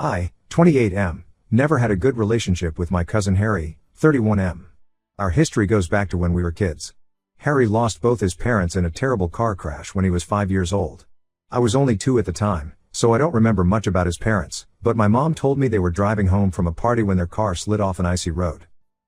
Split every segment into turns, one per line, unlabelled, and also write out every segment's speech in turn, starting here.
I, 28M, never had a good relationship with my cousin Harry, 31M. Our history goes back to when we were kids. Harry lost both his parents in a terrible car crash when he was 5 years old. I was only 2 at the time, so I don't remember much about his parents, but my mom told me they were driving home from a party when their car slid off an icy road.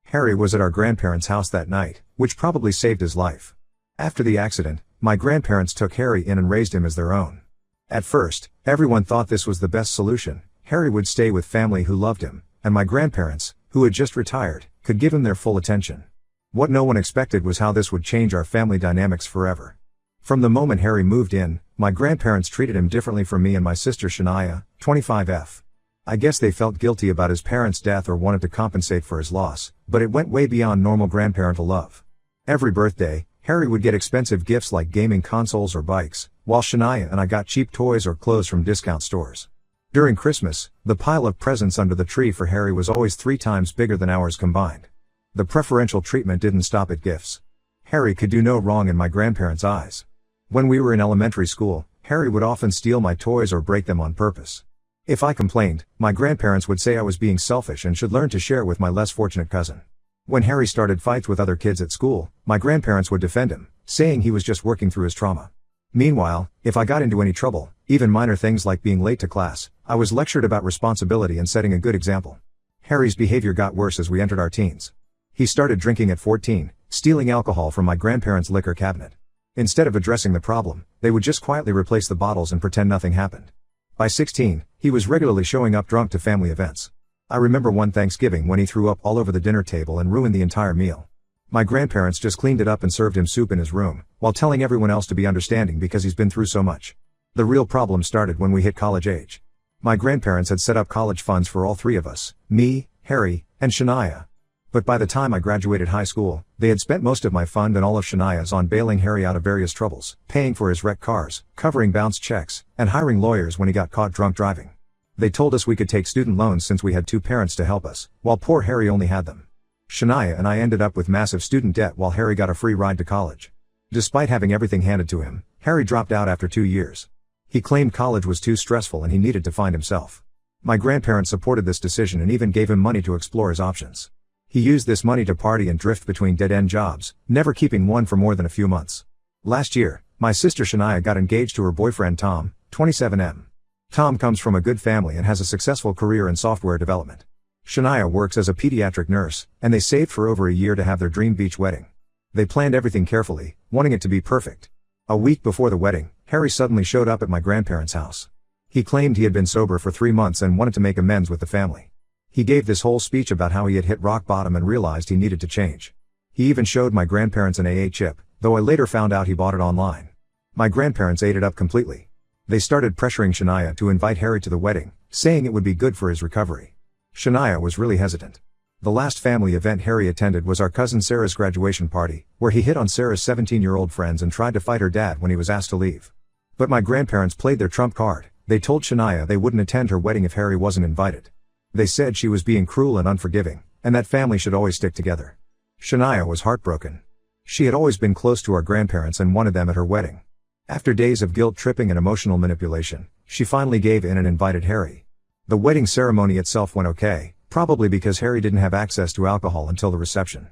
Harry was at our grandparents' house that night, which probably saved his life. After the accident, my grandparents took Harry in and raised him as their own. At first, everyone thought this was the best solution. Harry would stay with family who loved him, and my grandparents, who had just retired, could give him their full attention. What no one expected was how this would change our family dynamics forever. From the moment Harry moved in, my grandparents treated him differently from me and my sister Shania, 25F. I guess they felt guilty about his parents' death or wanted to compensate for his loss, but it went way beyond normal grandparental love. Every birthday, Harry would get expensive gifts like gaming consoles or bikes, while Shania and I got cheap toys or clothes from discount stores. During Christmas, the pile of presents under the tree for Harry was always 3 times bigger than ours combined. The preferential treatment didn't stop at gifts. Harry could do no wrong in my grandparents' eyes. When we were in elementary school, Harry would often steal my toys or break them on purpose. If I complained, my grandparents would say I was being selfish and should learn to share with my less fortunate cousin. When Harry started fights with other kids at school, my grandparents would defend him, saying he was just working through his trauma. Meanwhile, if I got into any trouble, even minor things like being late to class, I was lectured about responsibility and setting a good example. Harry's behavior got worse as we entered our teens. He started drinking at 14, stealing alcohol from my grandparents' liquor cabinet. Instead of addressing the problem, they would just quietly replace the bottles and pretend nothing happened. By 16, he was regularly showing up drunk to family events. I remember one Thanksgiving when he threw up all over the dinner table and ruined the entire meal. My grandparents just cleaned it up and served him soup in his room, while telling everyone else to be understanding because he's been through so much. The real problem started when we hit college age. My grandparents had set up college funds for all 3 of us, me, Harry, and Shania. But by the time I graduated high school, they had spent most of my fund and all of Shania's on bailing Harry out of various troubles, paying for his wrecked cars, covering bounce checks, and hiring lawyers when he got caught drunk driving. They told us we could take student loans since we had 2 parents to help us, while poor Harry only had them. Shania and I ended up with massive student debt while Harry got a free ride to college. Despite having everything handed to him, Harry dropped out after 2 years. He claimed college was too stressful and he needed to find himself. My grandparents supported this decision and even gave him money to explore his options. He used this money to party and drift between dead-end jobs, never keeping one for more than a few months. Last year, my sister Shania got engaged to her boyfriend Tom, 27M. Tom comes from a good family and has a successful career in software development. Shania works as a pediatric nurse, and they saved for over a year to have their dream beach wedding. They planned everything carefully, wanting it to be perfect. A week before the wedding, Harry suddenly showed up at my grandparents' house. He claimed he had been sober for 3 months and wanted to make amends with the family. He gave this whole speech about how he had hit rock bottom and realized he needed to change. He even showed my grandparents an AA chip, though I later found out he bought it online. My grandparents ate it up completely. They started pressuring Shania to invite Harry to the wedding, saying it would be good for his recovery. Shania was really hesitant. The last family event Harry attended was our cousin Sarah's graduation party, where he hit on Sarah's 17-year-old friends and tried to fight her dad when he was asked to leave. But my grandparents played their trump card. They told Shania they wouldn't attend her wedding if Harry wasn't invited. They said she was being cruel and unforgiving, and that family should always stick together. Shania was heartbroken. She had always been close to our grandparents and wanted them at her wedding. After days of guilt tripping and emotional manipulation, she finally gave in and invited Harry. The wedding ceremony itself went okay, probably because Harry didn't have access to alcohol until the reception.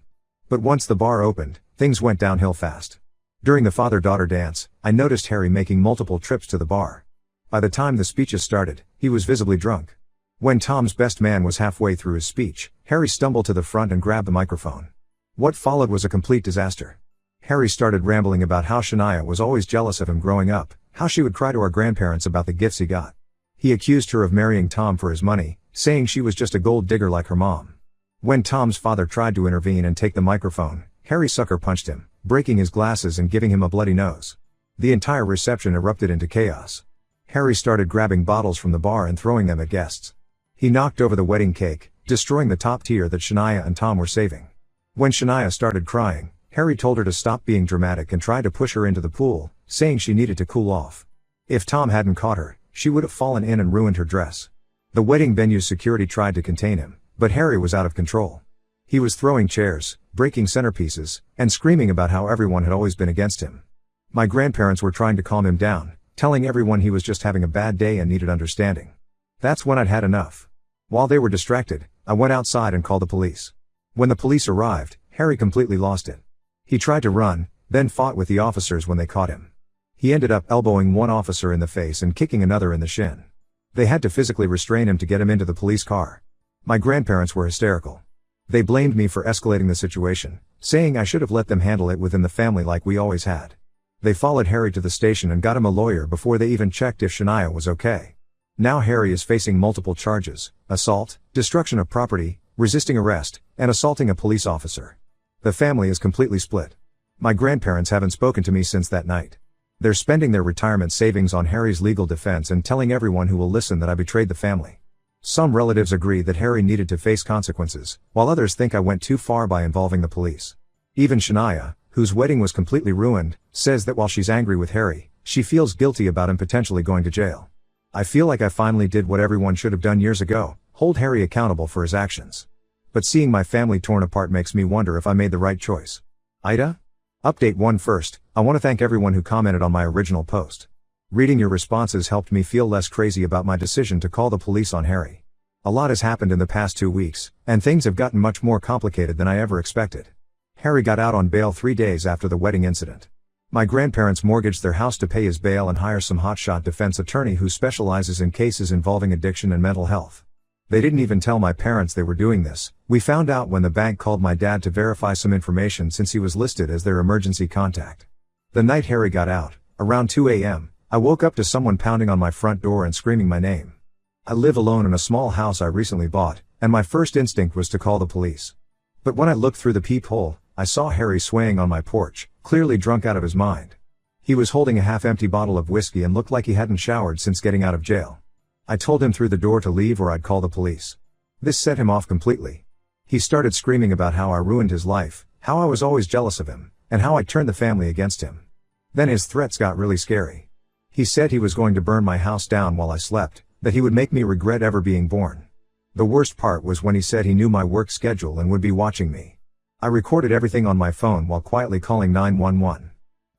But once the bar opened, things went downhill fast. During the father-daughter dance, I noticed Harry making multiple trips to the bar. By the time the speeches started, he was visibly drunk. When Tom's best man was halfway through his speech, Harry stumbled to the front and grabbed the microphone. What followed was a complete disaster. Harry started rambling about how Shania was always jealous of him growing up, how she would cry to our grandparents about the gifts he got. He accused her of marrying Tom for his money, saying she was just a gold digger like her mom. When Tom's father tried to intervene and take the microphone, Harry sucker punched him, breaking his glasses and giving him a bloody nose. The entire reception erupted into chaos. Harry started grabbing bottles from the bar and throwing them at guests. He knocked over the wedding cake, destroying the top tier that Shania and Tom were saving. When Shania started crying, Harry told her to stop being dramatic and tried to push her into the pool, saying she needed to cool off. If Tom hadn't caught her, she would have fallen in and ruined her dress. The wedding venue's security tried to contain him, but Harry was out of control. He was throwing chairs, breaking centerpieces, and screaming about how everyone had always been against him. My grandparents were trying to calm him down, telling everyone he was just having a bad day and needed understanding. That's when I'd had enough. While they were distracted, I went outside and called the police. When the police arrived, Harry completely lost it. He tried to run, then fought with the officers when they caught him. He ended up elbowing one officer in the face and kicking another in the shin. They had to physically restrain him to get him into the police car. My grandparents were hysterical. They blamed me for escalating the situation, saying I should have let them handle it within the family like we always had. They followed Harry to the station and got him a lawyer before they even checked if Shania was okay. Now Harry is facing multiple charges: assault, destruction of property, resisting arrest, and assaulting a police officer. The family is completely split. My grandparents haven't spoken to me since that night. They're spending their retirement savings on Harry's legal defense and telling everyone who will listen that I betrayed the family. Some relatives agree that Harry needed to face consequences, while others think I went too far by involving the police. Even Shania, whose wedding was completely ruined, says that while she's angry with Harry, she feels guilty about him potentially going to jail. I feel like I finally did what everyone should have done years ago: hold Harry accountable for his actions. But seeing my family torn apart makes me wonder if I made the right choice. Ida? Update 1 first, I want to thank everyone who commented on my original post. Reading your responses helped me feel less crazy about my decision to call the police on Harry. A lot has happened in the past 2 weeks, and things have gotten much more complicated than I ever expected. Harry got out on bail 3 days after the wedding incident. My grandparents mortgaged their house to pay his bail and hire some hotshot defense attorney who specializes in cases involving addiction and mental health. They didn't even tell my parents they were doing this. We found out when the bank called my dad to verify some information since he was listed as their emergency contact. The night Harry got out, around 2 a.m., I woke up to someone pounding on my front door and screaming my name. I live alone in a small house I recently bought, and my first instinct was to call the police. But when I looked through the peephole, I saw Harry swaying on my porch, clearly drunk out of his mind. He was holding a half-empty bottle of whiskey and looked like he hadn't showered since getting out of jail. I told him through the door to leave or I'd call the police. This set him off completely. He started screaming about how I ruined his life, how I was always jealous of him, and how I turned the family against him. Then his threats got really scary. He said he was going to burn my house down while I slept, that he would make me regret ever being born. The worst part was when he said he knew my work schedule and would be watching me. I recorded everything on my phone while quietly calling 911.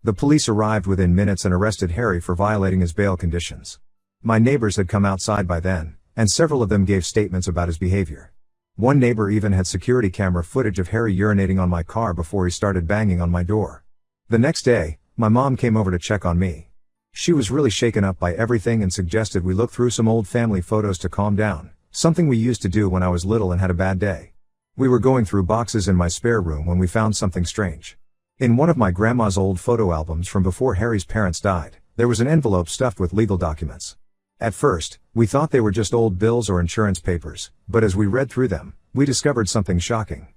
The police arrived within minutes and arrested Harry for violating his bail conditions. My neighbors had come outside by then, and several of them gave statements about his behavior. One neighbor even had security camera footage of Harry urinating on my car before he started banging on my door. The next day, my mom came over to check on me. She was really shaken up by everything and suggested we look through some old family photos to calm down, something we used to do when I was little and had a bad day. We were going through boxes in my spare room when we found something strange. In one of my grandma's old photo albums from before Harry's parents died, there was an envelope stuffed with legal documents. At first, we thought they were just old bills or insurance papers, but as we read through them, we discovered something shocking.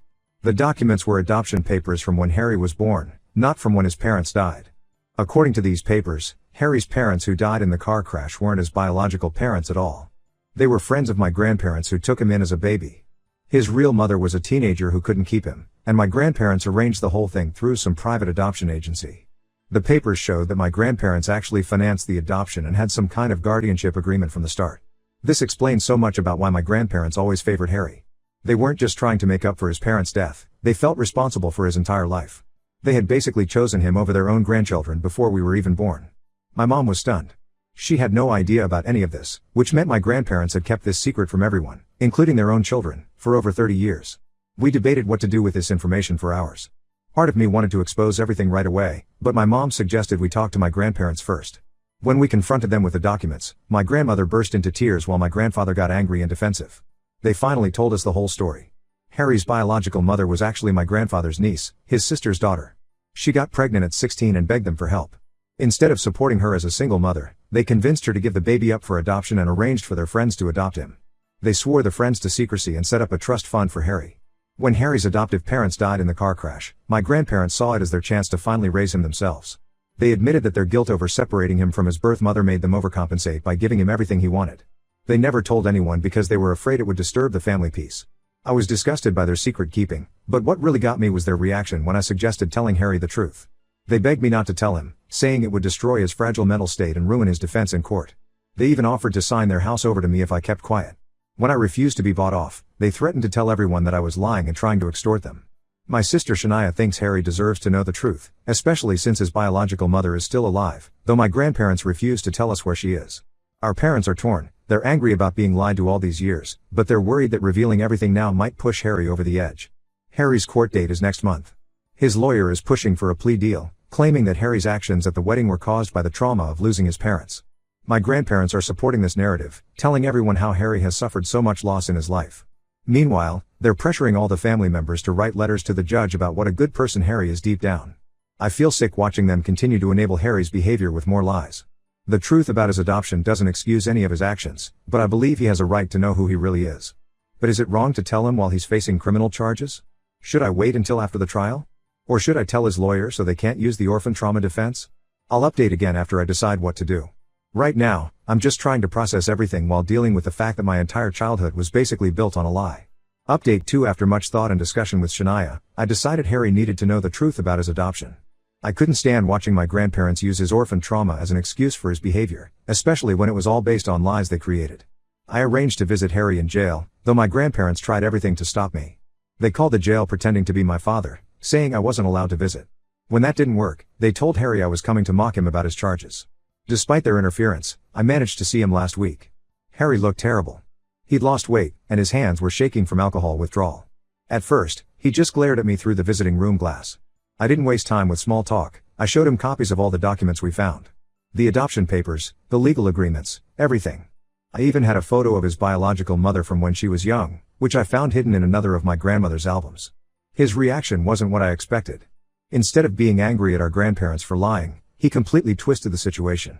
The documents were adoption papers from when Harry was born, not from when his parents died. According to these papers, Harry's parents who died in the car crash weren't his biological parents at all. They were friends of my grandparents who took him in as a baby. His real mother was a teenager who couldn't keep him, and my grandparents arranged the whole thing through some private adoption agency. The papers showed that my grandparents actually financed the adoption and had some kind of guardianship agreement from the start. This explains so much about why my grandparents always favored Harry. They weren't just trying to make up for his parents' death, they felt responsible for his entire life. They had basically chosen him over their own grandchildren before we were even born. My mom was stunned. She had no idea about any of this, which meant my grandparents had kept this secret from everyone, including their own children, for over 30 years. We debated what to do with this information for hours. Part of me wanted to expose everything right away, but my mom suggested we talk to my grandparents first. When we confronted them with the documents, my grandmother burst into tears while my grandfather got angry and defensive. They finally told us the whole story. Harry's biological mother was actually my grandfather's niece, his sister's daughter. She got pregnant at 16 and begged them for help. Instead of supporting her as a single mother, they convinced her to give the baby up for adoption and arranged for their friends to adopt him. They swore the friends to secrecy and set up a trust fund for Harry. When Harry's adoptive parents died in the car crash, my grandparents saw it as their chance to finally raise him themselves. They admitted that their guilt over separating him from his birth mother made them overcompensate by giving him everything he wanted. They never told anyone because they were afraid it would disturb the family peace. I was disgusted by their secret keeping, but what really got me was their reaction when I suggested telling Harry the truth. They begged me not to tell him, saying it would destroy his fragile mental state and ruin his defense in court. They even offered to sign their house over to me if I kept quiet. When I refused to be bought off, they threatened to tell everyone that I was lying and trying to extort them. My sister Shania thinks Harry deserves to know the truth, especially since his biological mother is still alive, though my grandparents refuse to tell us where she is. Our parents are torn, They're angry about being lied to all these years, but they're worried that revealing everything now might push Harry over the edge. Harry's court date is next month. His lawyer is pushing for a plea deal, claiming that Harry's actions at the wedding were caused by the trauma of losing his parents. My grandparents are supporting this narrative, telling everyone how Harry has suffered so much loss in his life. Meanwhile, they're pressuring all the family members to write letters to the judge about what a good person Harry is deep down. I feel sick watching them continue to enable Harry's behavior with more lies. The truth about his adoption doesn't excuse any of his actions, but I believe he has a right to know who he really is. But is it wrong to tell him while he's facing criminal charges? Should I wait until after the trial? Or should I tell his lawyer so they can't use the orphan trauma defense? I'll update again after I decide what to do. Right now, I'm just trying to process everything while dealing with the fact that my entire childhood was basically built on a lie. Update 2. After much thought and discussion with Shania, I decided Harry needed to know the truth about his adoption. I couldn't stand watching my grandparents use his orphan trauma as an excuse for his behavior, especially when it was all based on lies they created. I arranged to visit Harry in jail, though my grandparents tried everything to stop me. They called the jail pretending to be my father, saying I wasn't allowed to visit. When that didn't work, they told Harry I was coming to mock him about his charges. Despite their interference, I managed to see him last week. Harry looked terrible. He'd lost weight, and his hands were shaking from alcohol withdrawal. At first, he just glared at me through the visiting room glass. I didn't waste time with small talk. I showed him copies of all the documents we found. The adoption papers, the legal agreements, everything. I even had a photo of his biological mother from when she was young, which I found hidden in another of my grandmother's albums. His reaction wasn't what I expected. Instead of being angry at our grandparents for lying, he completely twisted the situation.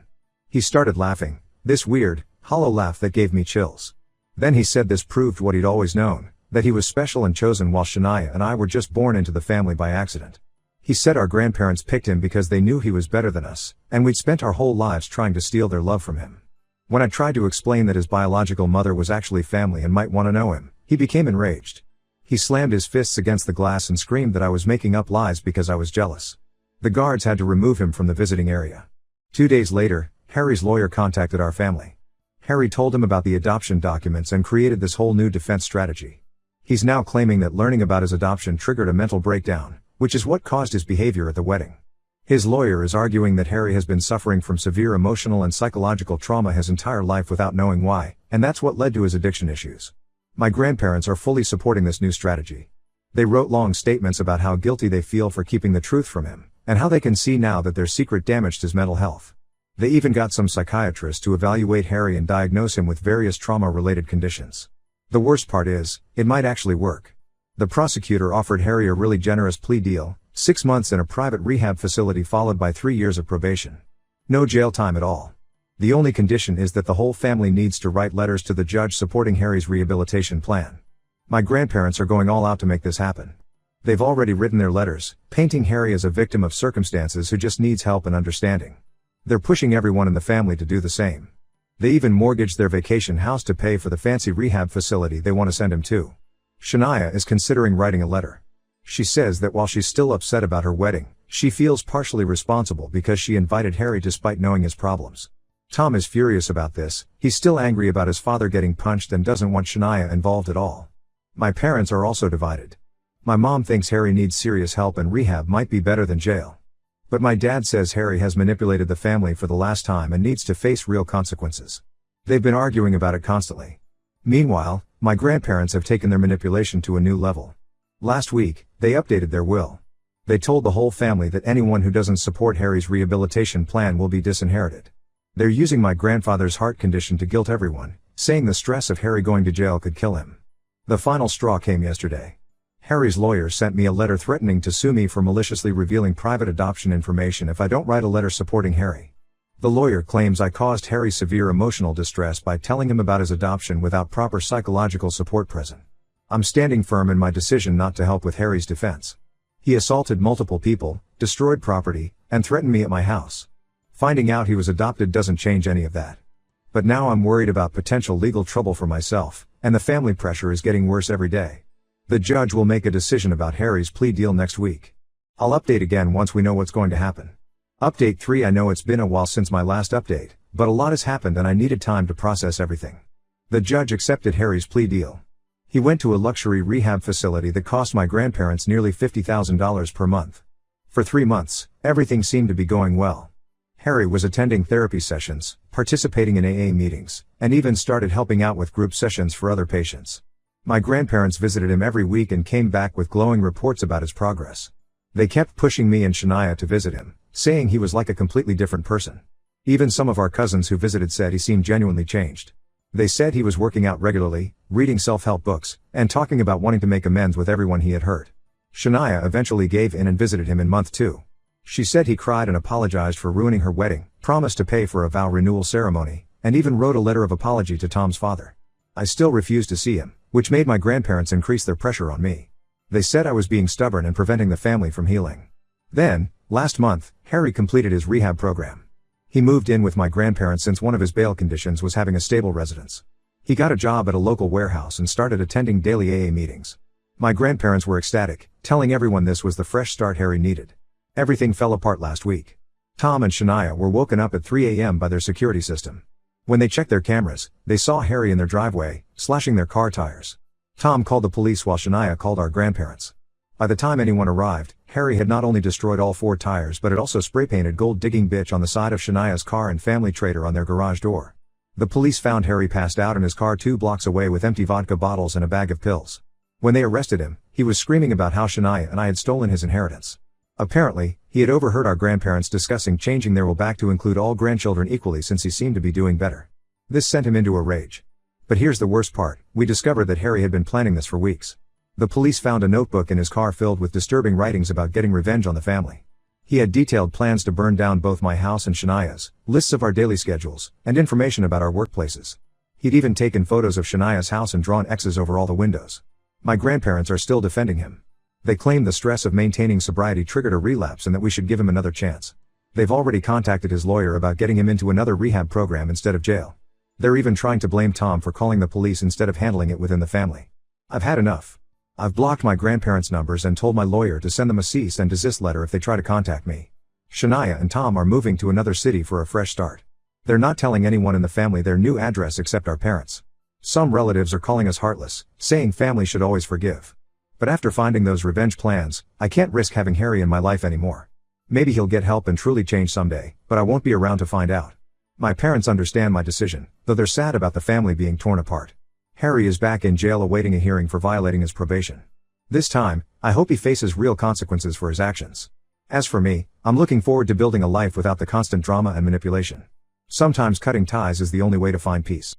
He started laughing, this weird, hollow laugh that gave me chills. Then he said this proved what he'd always known, that he was special and chosen while Shania and I were just born into the family by accident. He said our grandparents picked him because they knew he was better than us, and we'd spent our whole lives trying to steal their love from him. When I tried to explain that his biological mother was actually family and might want to know him, he became enraged. He slammed his fists against the glass and screamed that I was making up lies because I was jealous. The guards had to remove him from the visiting area. 2 days later, Harry's lawyer contacted our family. Harry told him about the adoption documents and created this whole new defense strategy. He's now claiming that learning about his adoption triggered a mental breakdown, which is what caused his behavior at the wedding. His lawyer is arguing that Harry has been suffering from severe emotional and psychological trauma his entire life without knowing why, and that's what led to his addiction issues. My grandparents are fully supporting this new strategy. They wrote long statements about how guilty they feel for keeping the truth from him, and how they can see now that their secret damaged his mental health. They even got some psychiatrists to evaluate Harry and diagnose him with various trauma-related conditions. The worst part is, it might actually work. The prosecutor offered Harry a really generous plea deal, 6 months in a private rehab facility followed by 3 years of probation. No jail time at all. The only condition is that the whole family needs to write letters to the judge supporting Harry's rehabilitation plan. My grandparents are going all out to make this happen. They've already written their letters, painting Harry as a victim of circumstances who just needs help and understanding. They're pushing everyone in the family to do the same. They even mortgaged their vacation house to pay for the fancy rehab facility they want to send him to. Shania is considering writing a letter. She says that while she's still upset about her wedding, she feels partially responsible because she invited Harry despite knowing his problems. Tom is furious about this. He's still angry about his father getting punched and doesn't want Shania involved at all. My parents are also divided. My mom thinks Harry needs serious help and rehab might be better than jail. But my dad says Harry has manipulated the family for the last time and needs to face real consequences. They've been arguing about it constantly. Meanwhile, my grandparents have taken their manipulation to a new level. Last week, they updated their will. They told the whole family that anyone who doesn't support Harry's rehabilitation plan will be disinherited. They're using my grandfather's heart condition to guilt everyone, saying the stress of Harry going to jail could kill him. The final straw came yesterday. Harry's lawyer sent me a letter threatening to sue me for maliciously revealing private adoption information if I don't write a letter supporting Harry. The lawyer claims I caused Harry severe emotional distress by telling him about his adoption without proper psychological support present. I'm standing firm in my decision not to help with Harry's defense. He assaulted multiple people, destroyed property, and threatened me at my house. Finding out he was adopted doesn't change any of that. But now I'm worried about potential legal trouble for myself, and the family pressure is getting worse every day. The judge will make a decision about Harry's plea deal next week. I'll update again once we know what's going to happen. Update 3. I know it's been a while since my last update, but a lot has happened and I needed time to process everything. The judge accepted Harry's plea deal. He went to a luxury rehab facility that cost my grandparents nearly $50,000 per month. For 3 months, everything seemed to be going well. Harry was attending therapy sessions, participating in AA meetings, and even started helping out with group sessions for other patients. My grandparents visited him every week and came back with glowing reports about his progress. They kept pushing me and Shania to visit him, saying he was like a completely different person. Even some of our cousins who visited said he seemed genuinely changed. They said he was working out regularly, reading self-help books, and talking about wanting to make amends with everyone he had hurt. Shania eventually gave in and visited him in month 2. She said he cried and apologized for ruining her wedding, promised to pay for a vow renewal ceremony, and even wrote a letter of apology to Tom's father. I still refused to see him, which made my grandparents increase their pressure on me. They said I was being stubborn and preventing the family from healing. Then, last month, Harry completed his rehab program. He moved in with my grandparents since one of his bail conditions was having a stable residence. He got a job at a local warehouse and started attending daily AA meetings. My grandparents were ecstatic, telling everyone this was the fresh start Harry needed. Everything fell apart last week. Tom and Shania were woken up at 3 a.m. by their security system. When they checked their cameras, they saw Harry in their driveway, slashing their car tires. Tom called the police while Shania called our grandparents. By the time anyone arrived, Harry had not only destroyed all 4 tires but had also spray-painted "Gold Digging Bitch" on the side of Shania's car and "Family Traitor" on their garage door. The police found Harry passed out in his car 2 blocks away with empty vodka bottles and a bag of pills. When they arrested him, he was screaming about how Shania and I had stolen his inheritance. Apparently, he had overheard our grandparents discussing changing their will back to include all grandchildren equally since he seemed to be doing better. This sent him into a rage. But here's the worst part, we discovered that Harry had been planning this for weeks. The police found a notebook in his car filled with disturbing writings about getting revenge on the family. He had detailed plans to burn down both my house and Shania's, lists of our daily schedules, and information about our workplaces. He'd even taken photos of Shania's house and drawn X's over all the windows. My grandparents are still defending him. They claim the stress of maintaining sobriety triggered a relapse and that we should give him another chance. They've already contacted his lawyer about getting him into another rehab program instead of jail. They're even trying to blame Tom for calling the police instead of handling it within the family. I've had enough. I've blocked my grandparents' numbers and told my lawyer to send them a cease and desist letter if they try to contact me. Shania and Tom are moving to another city for a fresh start. They're not telling anyone in the family their new address except our parents. Some relatives are calling us heartless, saying family should always forgive. But after finding those revenge plans, I can't risk having Harry in my life anymore. Maybe he'll get help and truly change someday, but I won't be around to find out. My parents understand my decision, though they're sad about the family being torn apart. Harry is back in jail awaiting a hearing for violating his probation. This time, I hope he faces real consequences for his actions. As for me, I'm looking forward to building a life without the constant drama and manipulation. Sometimes cutting ties is the only way to find peace.